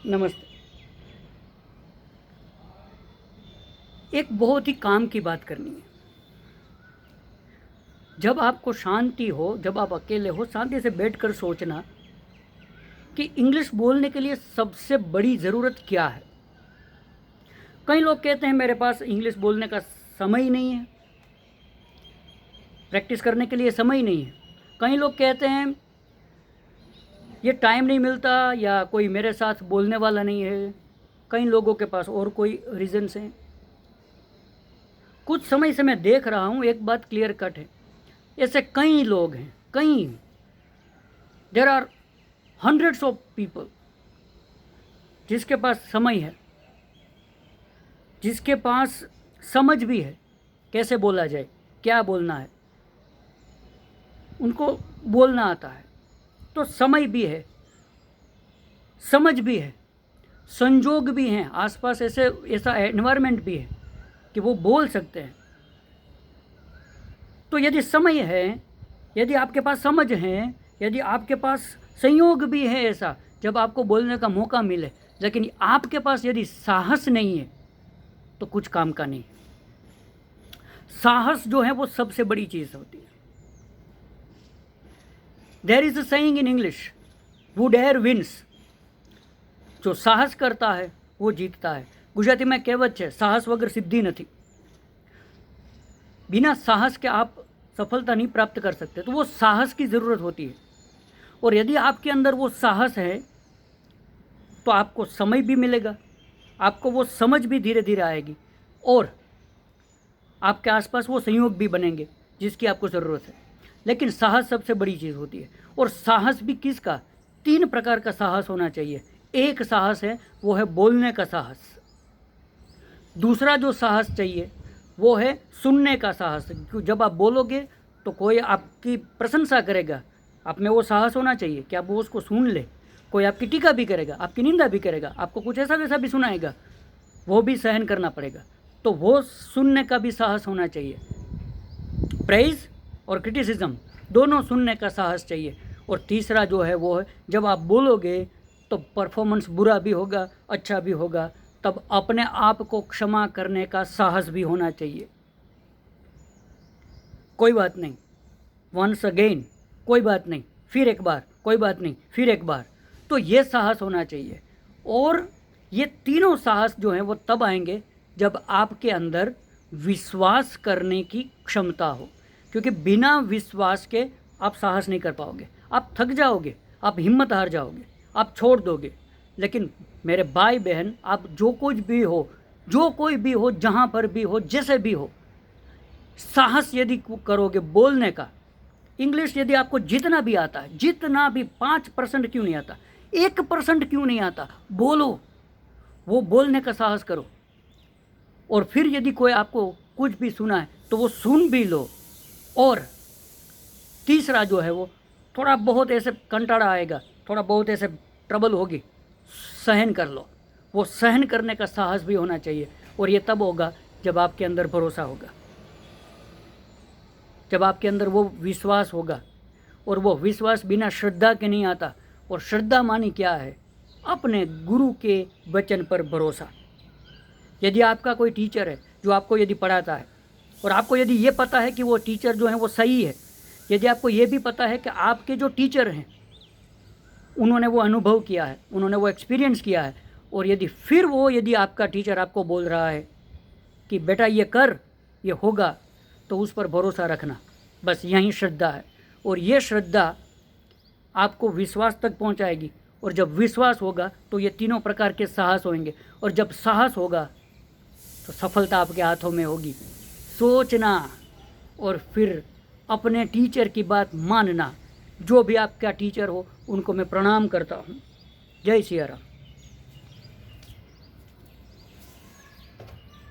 नमस्ते। एक बहुत ही काम की बात करनी है। जब आपको शांति हो, जब आप अकेले हो, शांति से बैठकर सोचना कि इंग्लिश बोलने के लिए सबसे बड़ी ज़रूरत क्या है। कई लोग कहते हैं मेरे पास इंग्लिश बोलने का समय ही नहीं है, प्रैक्टिस करने के लिए समय ही नहीं है। कई लोग कहते हैं ये टाइम नहीं मिलता या कोई मेरे साथ बोलने वाला नहीं है। कई लोगों के पास और कोई रीज़न्स हैं। कुछ समय से मैं देख रहा हूँ, एक बात क्लियर कट है, ऐसे कई लोग हैं, कई, there are hundreds of people जिसके पास समय है, जिसके पास समझ भी है कैसे बोला जाए, क्या बोलना है, उनको बोलना आता है, तो समय भी है, समझ भी है, संजोग भी हैं, आसपास ऐसा एनवायरनमेंट भी है कि वो बोल सकते हैं। तो यदि समय है, यदि आपके पास समझ है, यदि आपके पास संयोग भी है ऐसा जब आपको बोलने का मौका मिले, लेकिन आपके पास यदि साहस नहीं है तो कुछ काम का नहीं। साहस जो है वो सबसे बड़ी चीज़ होती है। There is a saying in English, who dare wins. जो साहस करता है वो जीतता है। गुजराती में कहेवत है, साहस वगर सिद्धि नहीं। बिना साहस के आप सफलता नहीं प्राप्त कर सकते। तो वो साहस की ज़रूरत होती है, और यदि आपके अंदर वो साहस है तो आपको समय भी मिलेगा, आपको वो समझ भी धीरे धीरे आएगी, और आपके आसपास वो संयोग भी बनेंगे जिसकी आपको ज़रूरत है। लेकिन साहस सबसे बड़ी चीज़ होती है। और साहस भी किसका? 3 प्रकार का साहस होना चाहिए। एक साहस है, वो है बोलने का साहस। दूसरा जो साहस चाहिए वो है सुनने का साहस, क्योंकि जब आप बोलोगे तो कोई आपकी प्रशंसा करेगा, आप में वो साहस होना चाहिए कि आप वो उसको सुन ले। कोई आपकी टीका भी करेगा, आपकी निंदा भी करेगा, आपको कुछ ऐसा वैसा भी सुनाएगा, वो भी सहन करना पड़ेगा। तो वो सुनने का भी साहस होना चाहिए। प्रेज और क्रिटिसिज्म दोनों सुनने का साहस चाहिए। और तीसरा जो है वो है, जब आप बोलोगे तो परफॉर्मेंस बुरा भी होगा, अच्छा भी होगा, तब अपने आप को क्षमा करने का साहस भी होना चाहिए। कोई बात नहीं, वंस अगेन, कोई बात नहीं, फिर एक बार, कोई बात नहीं, फिर एक बार। तो ये साहस होना चाहिए। और ये तीनों साहस जो हैं वो तब आएंगे जब आपके अंदर विश्वास करने की क्षमता हो, क्योंकि बिना विश्वास के आप साहस नहीं कर पाओगे। आप थक जाओगे, आप हिम्मत हार जाओगे, आप छोड़ दोगे। लेकिन मेरे भाई बहन, आप जो कुछ भी हो, जो कोई भी हो, जहाँ पर भी हो, जैसे भी हो, साहस यदि करोगे बोलने का, इंग्लिश यदि आपको जितना भी आता है, जितना भी 5% क्यों नहीं आता, 1% क्यों नहीं आता, बोलो, वो बोलने का साहस करो। और फिर यदि कोई आपको कुछ भी सुना है तो वो सुन भी लो। और तीसरा जो है वो, थोड़ा बहुत ऐसे कंटाड़ा आएगा, थोड़ा बहुत ऐसे ट्रबल होगी, सहन कर लो। वो सहन करने का साहस भी होना चाहिए। और ये तब होगा जब आपके अंदर भरोसा होगा, जब आपके अंदर वो विश्वास होगा। और वो विश्वास बिना श्रद्धा के नहीं आता। और श्रद्धा मानी क्या है? अपने गुरु के वचन पर भरोसा। यदि आपका कोई टीचर है जो आपको यदि पढ़ाता है, और आपको यदि ये पता है कि वो टीचर जो है वो सही है, यदि आपको ये भी पता है कि आपके जो टीचर हैं उन्होंने वो अनुभव किया है, उन्होंने वो एक्सपीरियंस किया है, और यदि आपका टीचर आपको बोल रहा है कि बेटा ये कर, ये होगा, तो उस पर भरोसा रखना। बस यही श्रद्धा है। और ये श्रद्धा आपको विश्वास तक पहुंचाएगी। और जब विश्वास होगा तो ये तीनों प्रकार के साहस होंगे। और जब साहस होगा तो सफलता आपके हाथों में होगी। सोचना और फिर अपने टीचर की बात मानना। जो भी आपका टीचर हो उनको मैं प्रणाम करता हूँ। जय सिया राम।